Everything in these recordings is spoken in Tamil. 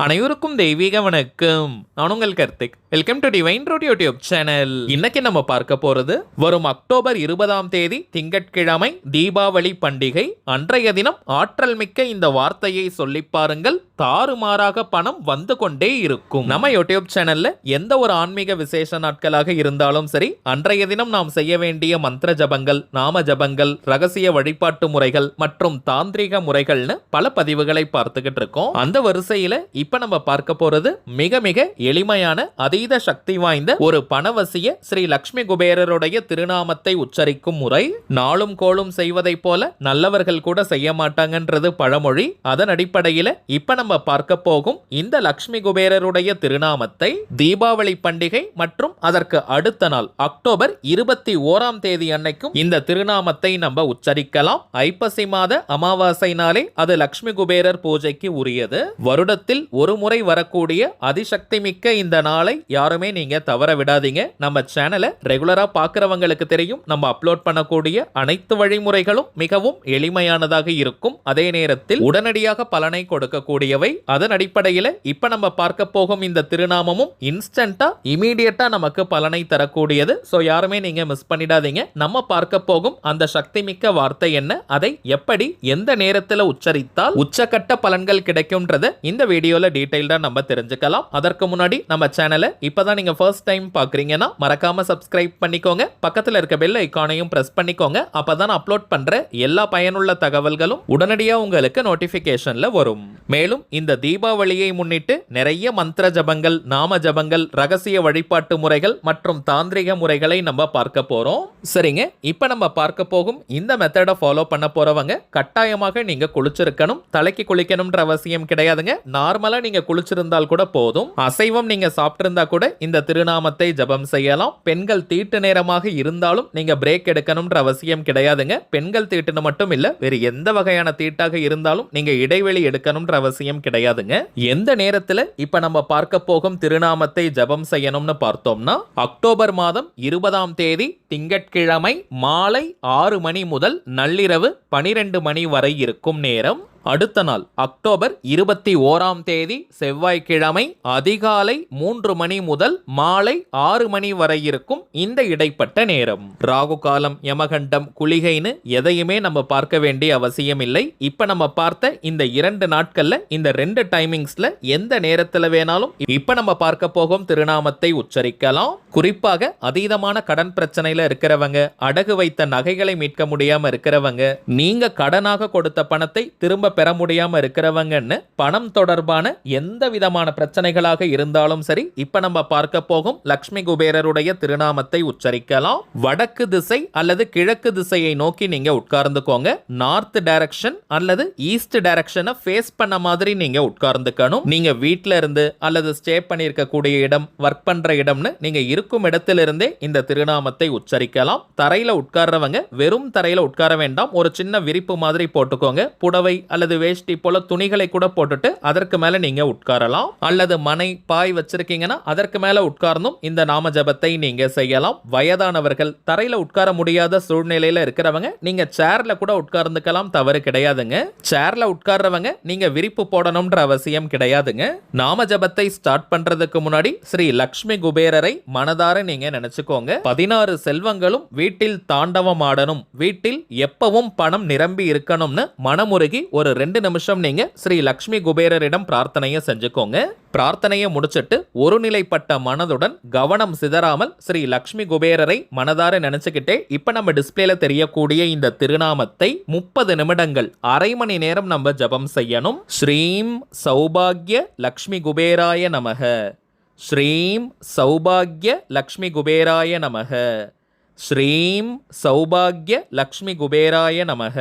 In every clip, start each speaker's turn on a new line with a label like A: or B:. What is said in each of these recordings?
A: அனைவருக்கும் தெய்வீக வணக்கம். நான் உங்கள் Karthik. Welcome to divine root YouTube channel. இன்னைக்கு நம்ம பார்க்க போறது வரும் அக்டோபர் 20ஆம் தேதி திங்கட்கிழமை தீபாவளி பண்டிகை. அன்றைய தினம் ஆற்றல் மிக்க இந்த வார்த்தையை சொல்லி பாருங்கள், தாறுமாறாக பணம் வந்து கொண்டே இருக்கும். நம்ம யூடியூப் சேனல்ல எந்த ஒரு ஆன்மீக விசேஷ நாட்களாக இருந்தாலும் சரி, அன்றைய தினம் நாம் செய்ய வேண்டிய மந்திர ஜபங்கள், நாம ஜபங்கள், ரகசிய வழிபாட்டு முறைகள் மற்றும் தாந்திரிக முறைகள்னு பல பதிவுகளை பார்த்துக்கிட்டு இருக்கோம். அந்த வரிசையில இப்ப நம்ம பார்க்க போறது மிக மிக எளிமையான அதீத சக்தி வாய்ந்த ஒரு பணவசிய ஸ்ரீ லக்ஷ்மி குபேரருடைய திருநாமத்தை உச்சரிக்கும் முறை. நாளும் கோளும் செய்வதை போல நல்லவர்கள் கூட செய்ய மாட்டாங்கன்றது பழமொழி. அதன் அடிப்படையில் இப்ப நம்ம பார்க்க போகும் இந்த லக்ஷ்மி குபேரருடைய திருநாமத்தை தீபாவளி பண்டிகை மற்றும் அதற்கு அடுத்த நாள் அக்டோபர் 21ஆம் தேதி அன்னைக்கும் இந்த திருநாமத்தை நம்ம உச்சரிக்கலாம். ஐப்பசி மாத அமாவாசை நாளே அது லக்ஷ்மி குபேரர் பூஜைக்கு உரியது. வருடத்தில் ஒரு முறை வரக்கூடிய அதிசக்தி மிக்க இந்த நாளை யாருமே நீங்க தவற விடாதீங்க. நம்ம சேனலை ரெகுலரா பார்க்கிறவங்களுக்கு தெரியும், நம்ம அப்லோட் பண்ணக்கூடிய அனைத்து வழிமுறைகளும் மிகவும் எளிமையானதாக இருக்கும். அதே நேரத்தில் உடனடியாக பலனை கொடுக்கக்கூடியவை. அதன் அடிப்படையில் இப்ப நம்ம பார்க்க போகும் இந்த திருநாமமும் இன்ஸ்டன்டா இமீடியட்டா நமக்கு பலனை தரக்கூடியது. சோ யாருமே நீங்க மிஸ் பண்ணிடாதீங்க. நம்ம பார்க்க போகும் அந்த சக்தி மிக்க வார்த்தை என்ன, அதை எப்படி எந்த நேரத்தில் உச்சரித்தால் உச்சக்கட்ட பலன்கள் கிடைக்கும்ன்றத இந்த வீடியோல டீடைல்டா நம்ம தெரிஞ்சுக்கலாம். அதற்கு முன்னாடி நம்ம சேனலை இப்பதான் நீங்க ஃபர்ஸ்ட் டைம் பாக்குறீங்கன்னா மறக்காம சப்ஸ்கிரைப் பண்ணிக்கோங்க. பக்கத்துல இருக்க பெல் ஐகானையும் பிரஸ் பண்ணிக்கோங்க. அப்பதான் அப்லோட் பண்ற எல்லா பயனுள்ள தகவல்களும் உடனடியா உங்களுக்கு நோட்டிபிகேஷன்ல வரும். மேலும் இந்த தீபாவளியை முன்னிட்டு நிறைய மந்திர ஜபங்கள், நாம ஜபங்கள், ரகசிய வழிபாட்டு முறைகள் மற்றும் தாந்திரிக முறைகளை நம்ம பார்க்க போறோம். சரிங்க, இப்ப நம்ம பார்க்க போகும் இந்த மெத்தடை ஃபாலோ பண்ண போறவங்க கட்டாயமாக நீங்க குளிச்சிருக்கணும். தலைக்கு குளிக்கணும்ன்ற அவசியம் கிடையாதுங்க. நார்மலா நீங்க குளிச்சிருந்தால் கூட போதும். அசைவம் நீங்க சாப்பிட்டிருந்தா கூட இந்த திருநாமத்தை ஜபம் செய்யலாம். பெண்கள் தீட்டு நேரமாக இருந்தாலும் நீங்க பிரேக் எடுக்கணும்ன்ற அவசியம் கிடையாதுங்க. பெண்கள் தீட்டுன்னு மட்டும் இல்ல, வேறு எந்த வகையான தீட்டாக இருந்தாலும் நீங்க இடைவெளி எடுக்கணும்ன்ற அவசியம் கிடையாதுங்க. எந்த நேரத்துல இப்ப நம்ம பார்க்க போகும் திருநாமத்தை ஜபம் செய்யணும்னு பார்த்தோம்னா அக்டோபர் மாதம் 20ஆம் தேதி திங்கட்கிழமை மாலை 6 மணி முதல் நள்ளிரவு 12 மணி வரை இருக்கும் நேரம். அடுத்த நாள் அக்டோபர் 21ஆம் தேதி செவ்வாய்க்கிழமை அதிகாலை 3 மணி முதல் மாலை 6 மணி வரை இருக்கும் இந்த இடைப்பட்ட நேரம். ராகு காலம், யமகண்டம், குளிகைன்னு எதையுமே நம்ம பார்க்க வேண்டிய அவசியம் இல்லை. இப்ப நம்ம பார்த்த இந்த 2 நாட்கள்ல இந்த 2 டைமிங்ஸ்ல எந்த நேரத்துல வேணாலும் இப்ப நம்ம பார்க்க போகும் திருநாமத்தை உச்சரிக்கலாம். குறிப்பாக அதீதமான கடன் பிரச்சனையில இருக்கிறவங்க, அடகு வைத்த நகைகளை மீட்க முடியாம இருக்கிறவங்க, நீங்க கடனாக கொடுத்த பணத்தை திரும்ப பெற முடியாம இருக்கிறவங்கன்னு பணம் தொடர்பான எந்த விதமான பிரச்சனைகளாக இருந்தாலும் சரி, இப்ப நம்ம பார்க்க போகும் லக்ஷ்மி குபேரருடைய திருநாமத்தை உச்சரிக்கலாம். வடக்கு திசை அல்லது கிழக்கு திசையை நோக்கி நீங்க உட்கார்ந்துக்கோங்க. நார்த் டைரக்ஷன் அல்லது ஈஸ்ட் டைரக்ஷனை ஃபேஸ் பண்ண மாதிரி நீங்க உட்கார்ந்துக்கணும். நீங்க வீட்ல இருந்து அல்லது ஸ்டே பண்ணியிருக்க கூடிய இடம், ஒர்க் பண்ற இடம்னு நீங்க இருக்கும் இடத்திலிருந்தே இந்த திருநாமத்தை உச்சரிக்கலாம். தரையில உட்கார்றவங்க வெறும் தரையில உட்கார வேண்டாம். ஒரு சின்ன விரிப்பு மாதிரி போட்டுக்கோங்க. புடவை அல்லது வேஷ்டி போல துணிகளை கூட போட்டுட்டு அதற்கு மேல நீங்க உட்காரலாம். அல்லது மனை, பாய் வச்சிருக்கீங்கன்னா அதற்கு மேல உட்கார்ந்தும் இந்த நாம ஜபத்தை நீங்க செய்யலாம். வயதானவர்கள், தரையில உட்கார முடியாத சூழ்நிலையில இருக்கிறவங்க நீங்க சேர்ல கூட உட்கார்ந்துக்கலாம், தவறு கிடையாதுங்க. சேர்ல உட்கார்றவங்க நீங்க விரிப்பு போடணும்ன்ற அவசியம் கிடையாதுங்க. நாம ஜபத்தை ஸ்டார்ட் பண்றதுக்கு முன்னாடி ஸ்ரீ லக்ஷ்மி குபேரரை மனதார நீங்க நினைச்சுக்கோங்க. 16 செல்வங்களும் வீட்டில் தாண்டவம் ஆடணும், வீட்டில் எப்பவும் பணம் நிரம்பி இருக்கணும்னு மனமுருகி ஒரு 2 நிமிஷம் நீங்க ஸ்ரீ லக்ஷ்மி குபேரரிடம் பிரார்த்தனையை செஞ்சுக்கோங்க. பிரார்த்தனையை முடிச்சிட்டு ஒருநிலைப்பட்ட மனதுடன் கவனம் சிதறாமல் ஸ்ரீ லக்ஷ்மி குபேரரை மனதார நினைச்சுக்கிட்டே இப்ப நம்ம டிஸ்பிளேல தெரியக்கூடிய இந்த திருநாமத்தை 30 நிமிடங்கள், அரை மணி நேரம் நம்ம ஜபம் செய்யணும். ஸ்ரீம் சௌபாக்ய லக்ஷ்மி குபேராய நமக, ஸ்ரீம் சௌபாக்ய லக்ஷ்மி குபேராய நமக, ஸ்ரீம் சௌபாக்ய லக்ஷ்மி குபேராய நமக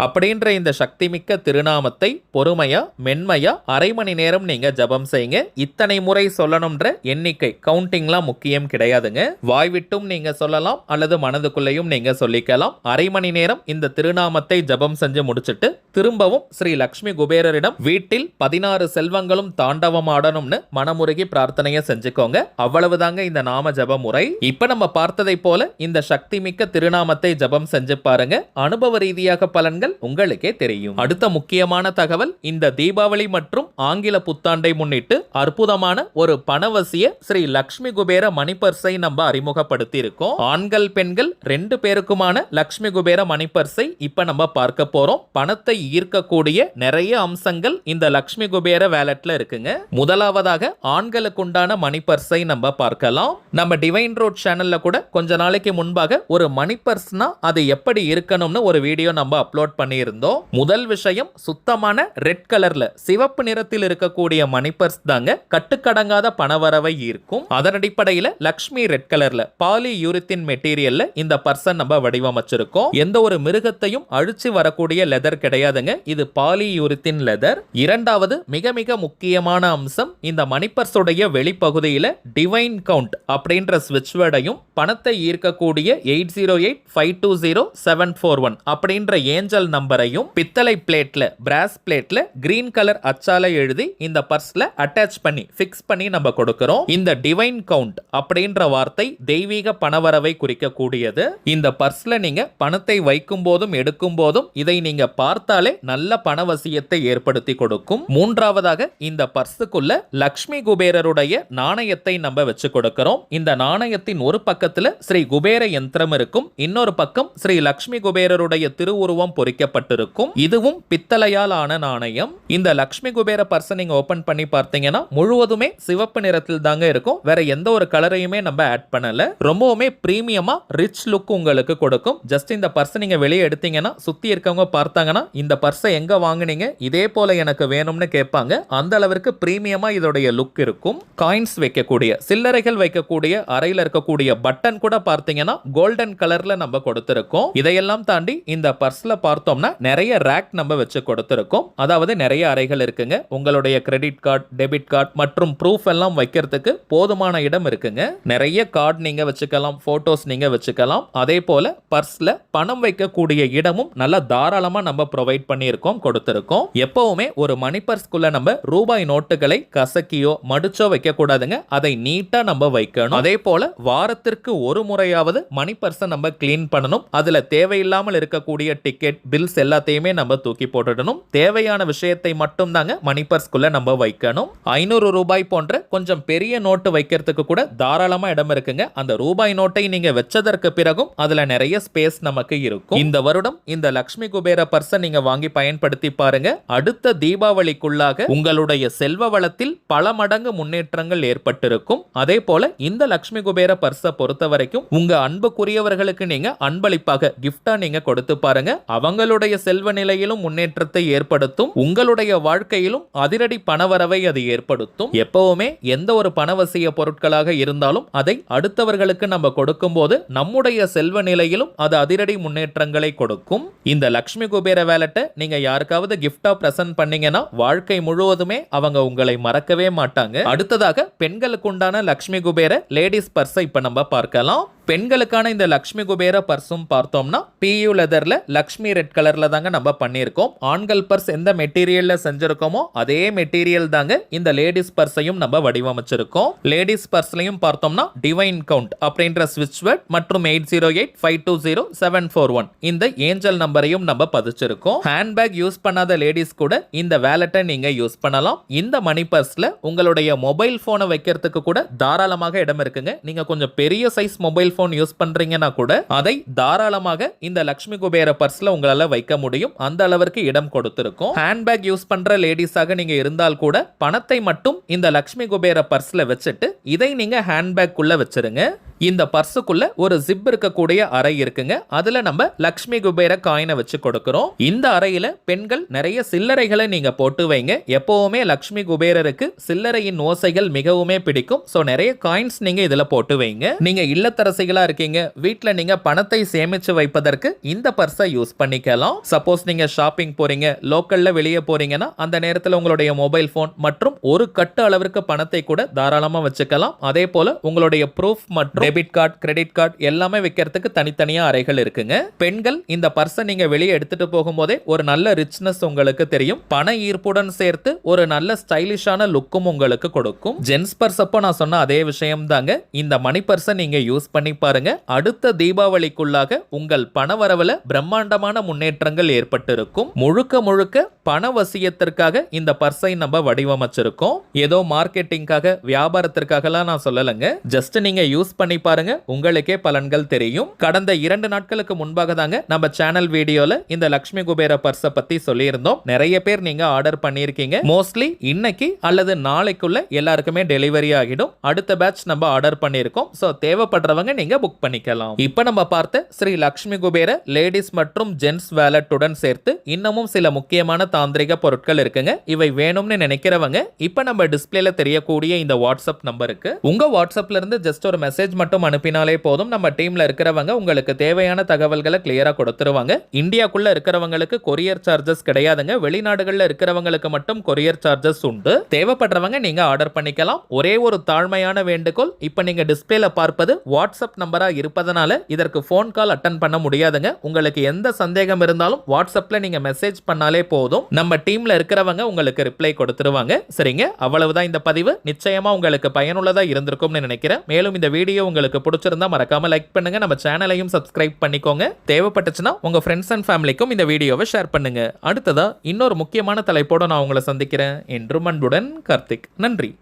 A: அப்படின்ற இந்த சக்தி மிக்க திருநாமத்தை பொறுமையா மென்மையா அரை மணி நேரம் நீங்க ஜபம் செய்யுங்க. இத்தனை முறை சொல்லணும்ன்ற எண்ணிக்கை கவுண்டிங்லாம் முக்கியம் கிடையாதுங்க. வாய்விட்டும் நீங்க சொல்லலாம் அல்லது மனதுக்குள்ளேயும் நீங்க சொல்லிக்கலாம். அரை மணி நேரம் இந்த திருநாமத்தை ஜபம் செஞ்சு முடிச்சிட்டு திரும்பவும் ஸ்ரீ லக்ஷ்மி குபேரரிடம் வீட்டில் 16 செல்வங்களும் தாண்டவம் ஆடணும்னு மனமுருகி பிரார்த்தனையை செஞ்சுக்கோங்க. அவ்வளவுதாங்க இந்த நாம ஜப முறை. இப்ப நம்ம பார்த்ததை போல இந்த சக்தி மிக்க திருநாமத்தை ஜபம் செஞ்சு பாருங்க. அனுபவ ரீதியாக பலன்கள் உங்களுக்கே தெரியும். அடுத்த முக்கியமான தகவல், இந்த தீபாவளி மற்றும் ஆங்கில புத்தாண்டை முன்னிட்டு அற்புதமான ஒரு பணவசிய ஸ்ரீ லக்ஷ்மி குபேர மணிப்பர்ஸை நம்ம அறிமுகப்படுத்தி இருக்கோம். ஆண்கள் பெண்கள் 2 பேருக்குமான லக்ஷ்மி குபேர மணிப்பர்ஸை இப்ப நம்ம பார்க்க போறோம். பணத்தை ஈர்க்கக்கூடிய நிறைய அம்சங்கள் இந்த லக்ஷ்மி குபேர வேலட்ல இருக்குங்க. முதலாவதாக ஆண்களுக்கு உண்டான மணிப்பர்ஸை நம்ம பார்க்கலாம். நம்ம டிவைன் ரோட் சேனல்ல கூட கொஞ்ச நாளைக்கு முன்பாக ஒரு மணி பர்ஸ்னா அது எப்படி இருக்கணும்னு ஒரு வீடியோ நம்ம அப்லோட் பண்ணியிருந்தோம். முதல் விஷயம், சுத்தமான ரெட் கலர்ல சிவப்பு நிறத்தில் இருக்கக்கூடிய மணி பர்ஸ் தாங்க கட்டுக்கடங்காத பணவரவை ஈர்க்கும். அதன் அடிப்படையில் லக்ஷ்மி ரெட் கலர்ல பாலி யூரித்தின் மெட்டீரியல்ல இந்த பர்ஸை நம்ம வடிவமைச்சிருக்கோம். எந்த ஒரு மிருகத்தையும் அழிச்சு வரக்கூடிய லெதர் கிடையாதுங்க. இது பாலி யூரித்தின் லெதர். இரண்டாவது மிக மிக முக்கியமான அம்சம், இந்த மணி பர்ஸுடைய வெளிப்பகுதியில டிவைன் கவுண்ட் அப்படின்ற ஸ்விட்ச் வேர்டையும் பணத்தை ஈர்க்கக்கூடிய 8085200741 அப்படின்ற ஏஞ்சல் நம்பரையும் பித்தளை பிளேட்ல பிராஸ் பிளேட்ல கிரீன் கலர் அச்சால எழுதி இந்த பர்ஸ்ல அட்டாச் பண்ணி ஃபிக்ஸ் பண்ணி நம்ம கொடுக்கிறோம். இந்த டிவைன் கவுண்ட் அப்படின்ற வார்த்தை தெய்வீக பணவரவை குறிக்கக்கூடியது. இந்த பர்ஸ்ல நீங்க பணத்தை வைக்கும் போதும் எடுக்கும் போதும் இதை நீங்க பார்த்தாலே நல்ல பணவசியத்தை ஏற்படுத்தி கொடுக்கும். மூன்றாவதாக இந்த பர்ஸுக்குள்ள லக்ஷ்மி குபேரருடைய நாணயத்தை நம்ம வச்சு கொடுக்கிறோம். இந்த நாணயத்தின் ஒரு பக்கத்துல ஸ்ரீ குபேர யந்திரம் இருக்கும், இன்னொரு பக்கம் ஸ்ரீ லக்ஷ்மி குபேரருடைய திருவுருவம் பொறிக்கப்பட்டிருக்கும். இதுவும் பித்தளையால் ஆன நாணயம். இந்த லக்ஷ்மி குபேர பர்ஸை நீங்க ஓபன் பண்ணி பார்த்தீங்கன்னா முழுவதுமே சிவப்பு நிறத்தில் தாங்க இருக்கும். வேற எந்த ஒரு கலரையுமே நம்ம ஆட் பண்ணல. ரொம்பவுமே பிரீமியமா ரிச் லுக் உங்களுக்கு கொடுக்கும். ஜஸ்ட் இந்த பர்ஸை நீங்க வெளியே எடுத்தீங்கன்னா சுத்தி இருக்கவங்க பார்த்தாங்கன்னா இந்த பர்ஸை எங்க வாங்குனீங்க, இதே போல எனக்கு வேணும்னு கேட்பாங்க. அந்த அளவிற்கு பிரீமியமா இதோடைய லுக் இருக்கும். காயின்ஸ் வைக்கக்கூடிய, சில்லறைகள் வைக்கக்கூடிய அறையில் இருக்கக்கூடிய பட்டன் கூட பார்த்தீங்கன்னா கோல்டன் கலர்ல நம்ம கொடுத்திருக்கோம். இதையெல்லாம் தாண்டி இந்த பர்ஸ்ல பார்த்தோம்னா நிறைய ரேக் நம்ம வச்சு கொடுத்திருக்கோம். அதாவது நிறைய அறைகள் இருக்குங்க. உங்களுடைய கிரெடிட் கார்டு, டெபிட் கார்டு மற்றும் ப்ரூஃப் எல்லாம் வைக்கிறதுக்கு போதுமான இடம் இருக்குங்க. நிறைய கார்டு நீங்க வச்சுக்கலாம், போட்டோஸ் நீங்க வச்சுக்கலாம். அதே போல பர்ஸ்ல பணம் வைக்கக்கூடிய இடமும் நல்லா தாராளமா நம்ம ப்ரொவைட் பண்ணியிருக்கோம், கொடுத்திருக்கோம். எப்பவுமே ஒரு மணி பர்ஸ்க்குள்ள நம்ம ரூபாய் நோட்டுகளை கசக்கியோ மடிச்சோ வைக்க கூடாதுங்க. அதை நீட்டா நம்ம வைக்கணும். அதே போல வாரத்திற்கு ஒரு முறையாவது மணி பர்ஸை நம்ம கிளீன் பண்ணணும். அதுல தேவையில்லாமல் இருக்கக்கூடிய டிக்கெட், பில்ஸ் எல்லாத்தையுமே நம்ம தூக்கி போட்டுடணும். தேவையான விஷயத்தை மட்டும் தாங்க மணி பர்ஸ்க்குள்ள நம்ம வைக்கணும். 500 ரூபாய் போன்ற கொஞ்சம் பெரிய நோட்டு வைக்கிறதுக்கு கூட தாராளமா இடம் இருக்குங்க. அந்த ரூபாய் நோட்டை நீங்க வச்சதற்கு பிறகும் அதுல நிறைய ஸ்பேஸ் நமக்கு இருக்கும். இந்த வருடம் இந்த லக்ஷ்மி குபேர பர்ஸை நீங்க வாங்கி பயன்படுத்தி பாருங்க. அடுத்த தீபாவளிக்குள்ளாக உங்களுடைய செல்வ வளத்தில் பல மடங்கு முன்னேற்றங்கள் ஏற்பட்டிருக்கும். அதே போல இந்த லக்ஷ்மி குபேர பர்ஸை பொறுத்த வரைக்கும் உங்க அன்புக்குரியவர்களுக்கு நீங்க அன்பளிப்பாக கிஃப்டா நீங்க கொடுத்து பாருங்க. அவங்களுடைய செல்வ நிலையிலும் முன்னேற்றத்தை ஏற்படுத்தும். உங்களுடைய வாழ்க்கையிலும் அதிரடி பணவரவை அது ஏற்படுத்தும். எப்பவுமே எந்த ஒரு பணவசிய பொருட்களாக இருந்தாலும் அதை அடுத்தவர்களுக்கு நம்ம கொடுக்கும் போது நம்முடைய செல்வ நிலையிலும் அது அதிரடி முன்னேற்றங்களை கொடுக்கும். இந்த லக்ஷ்மி குபேர வேலட்டை நீங்க யாருக்காவது கிஃப்டா பிரசன்ட் பண்ணீங்கன்னா வாழ்க்கை முழுவதுமே அவங்க உங்களை மறக்கவே மாட்டாங்க. அடுத்ததாக பெண்களுக்கு உண்டான லக்ஷ்மி குபேர லேடிஸ் பர்ஸை இப்ப நம்ம பார்க்கலாம். பெண்களுக்கான இந்த லக்ஷ்மி குபேர பர்ஸும் பார்த்தோம்னா PU லெதர்ல லக்ஷ்மி ரெட் கலர்ல தாங்க நம்ம பண்ணியிருக்கோம். ஆண்கள் பர்ஸ் எந்த மெட்டீரியல்ல செஞ்சிருக்கோமோ அதே மெட்டீரியல் தாங்க இந்த லேடிஸ் பர்ஸையும் நம்ம வடிவமைச்சிருக்கோம். லேடிஸ் பர்ஸ்லையும் பார்த்தோம்னா டிவைன் கவுண்ட் அப்படின்ற ஸ்விட்ச் வேர்ட் மற்றும் 8085200741 இந்த ஏஞ்சல் நம்பரையும் நம்ம பதிச்சிருக்கோம். ஹேண்ட்பேக் யூஸ் பண்ணாத லேடிஸ் கூட இந்த வேலட்டை நீங்க யூஸ் பண்ணலாம். இந்த மணி பர்ஸ்ல உங்களுடைய மொபைல் போனை வைக்கிறதுக்கு கூட தாராளமாக இடம் இருக்குங்க. நீங்க கொஞ்சம் பெரிய சைஸ் மொபைல் போன் யூஸ் பண்றீங்கன்னா கூட அதை தாராளமாக இந்த லக்ஷ்மி குபேர பர்ஸ்ல உங்களால வைக்க முடியும். அந்த அளவிற்கு இடம் கொடுத்திருக்கும். ஹேண்ட்பேக் யூஸ் பண்ற லேடிஸாக நீங்க இருந்தால் கூட பணத்தை மட்டும் இந்த லக்ஷ்மி குபேர பர்ஸ்ல வச்சுட்டு இதை நீங்க ஹேண்ட்பேக் குள்ள வச்சிருங்க. இந்த பர்ஸுக்குள்ள ஒரு ஜிப் இருக்கக்கூடிய அறை இருக்குங்க. அதுல நம்ம லக்ஷ்மி குபேர காயினை வச்சு கொடுக்கிறோம். இந்த அறையில பெண்கள் நிறைய சில்லறைகளை நீங்க போட்டு வைங்க. எப்பவுமே லக்ஷ்மி குபேரருக்கு சில்லறையின் ஓசைகள் மிகவுமே பிடிக்கும். சோ நிறைய காயின்ஸ் நீங்க இதுல போட்டு வைங்க. நீங்க இல்லத்தரசிகளா இருக்கீங்க, வீட்ல நீங்க பணத்தை சேமிச்சு வைப்பதற்கு இந்த பர்ஸை யூஸ் பண்ணிக்கலாம். சப்போஸ் நீங்க ஷாப்பிங் போறீங்க, லோக்கல்ல வெளியே போறீங்கன்னா அந்த நேரத்தில் உங்களுடைய மொபைல் போன் மற்றும் ஒரு கட்டு அளவிற்கு பணத்தை கூட தாராளமா வச்சுக்கலாம். அதே போல உங்களுடைய ப்ரூஃப் மற்றும் டெபிட் கார்டு, கிரெடிட் கார்டு எல்லாமே வைக்கிறதுக்கு தனித்தனியா அறைகள் இருக்குங்க. பெண்கள் இந்த பர்ஸை நீங்க வெளியே எடுத்துட்டு போகும்போதே ஒரு நல்ல ரிச்னஸ் உங்களுக்கு தெரியும். பண ஈர்ப்புடன் சேர்த்து ஒரு நல்ல ஸ்டைலிஷான லுக்கும் உங்களுக்கு கொடுக்கும். ஜென்ஸ் பர்ஸ் அப்போ நான் சொன்ன அதே விஷயம் தாங்க. இந்த மணி பர்ஸை நீங்க யூஸ் பண்ணி பாருங்க. பாருங்க, அடுத்த தீபாவளிக்குள்ளாக உங்கள் பணவரவுல பிரம்மாண்டமான முன்னேற்றங்கள் ஏற்பட்டிருக்கும். முழுக்க முழுக்க பண வசியத்திற்காக இந்த பர்ஸை நம்ம வடிவமைச்சிருக்கோம். ஏதோ மார்க்கெட்டிங்காக வியாபாரத்திற்காகலாம் நான் சொல்லலைங்க. ஜஸ்ட் நீங்க யூஸ் பண்ணி பாருங்க, உங்களுக்கே பலன்கள் தெரியும். கடந்த 2 நாட்களுக்கு முன்பாக தாங்க நம்ம சேனல் வீடியோல இந்த லட்சுமி குபேர பர்ஸை பத்தி சொல்லியிருந்தோம். நிறைய பேர் நீங்க ஆர்டர் பண்ணியிருக்கீங்க. மோஸ்ட்லி இன்னைக்கு அல்லது நாளைக்குள்ள எல்லாருக்குமே டெலிவரி ஆகிடும். அடுத்த பேட்ச் நம்ம ஆர்டர் பண்ணியிருக்கோம். ஸோ தேவைப்படுறவங்க நீங்க புக் பண்ணிக்கலாம். இப்போ நம்ம பார்த்த ஸ்ரீ லட்சுமி குபேர லேடிஸ் மற்றும் ஜென்ஸ் வேலட்டுடன் சேர்த்து இன்னமும் சில முக்கியமான தாந்திரிக பொருட்கள் இருக்குங்க. இவை வேணும்னு நினைக்கிறவங்க இப்போ நம்ம டிஸ்பிளேல தெரியக்கூடிய இந்த வாட்ஸ்அப் நம்பருக்கு உங்க வாட்ஸ்அப்ல இருந்து ஜஸ்ட் ஒரு மெசேஜ் மட்டும் அனுப்பினாலே போதும். நம்ம டீம்ல இருக்கிறவங்க உங்களுக்கு தேவையான தகவல்களை கிளியரா கொடுத்துருவாங்க. இந்தியாக்குள்ள இருக்கிறவங்களுக்கு கொரியர் சார்ஜஸ் கிடையாதுங்க. வெளிநாடுகள்ல இருக்கிறவங்களுக்கு மட்டும் கொரியர் சார்ஜஸ் உண்டு. தேவைப்படுறவங்க நீங்க ஆர்டர் பண்ணிக்கலாம். ஒரே ஒரு தாழ்மையான வேண்டுகோள், இப்ப நீங்க டிஸ்பிளேல பார்ப்பது வாட்ஸ்அப் நம்பரா இருப்பதனால இதற்கு போன் கால் அட்டன் பண்ண முடியாதுங்க. உங்களுக்கு எந்த சந்தேகம் இருந்தாலும் வாட்ஸ்அப்ல நீங்க மெசேஜ் பண்ணாலே போதும். நம்ம டீம்ல இருக்கிறவங்க உங்களுக்கு ரிப்ளை கொடுத்துருவாங்க. சரிங்க, அவ்வளவுதான் இந்த பதிவு. நிச்சயமா உங்களுக்கு பயனுள்ளதா இருந்திருக்கும்னு நினைக்கிறேன். மேலும் இந்த வீடியோ உங்களுக்கு பிடிச்சிருந்தா மறக்காம லைக் பண்ணுங்க. நம்ம சேனலையும் சப்ஸ்கிரைப் பண்ணிக்கோங்க. தேவைப்பட்டுச்சுன்னா உங்க ஃப்ரெண்ட்ஸ் அண்ட் ஃபேமிலிக்கும் இந்த வீடியோவை ஷேர் பண்ணுங்க. அடுத்ததா இன்னொரு முக்கியமான தலைப்போட நான் உங்களை சந்திக்கிறேன். என்றும் அன்புடன் கார்த்திக். நன்றி.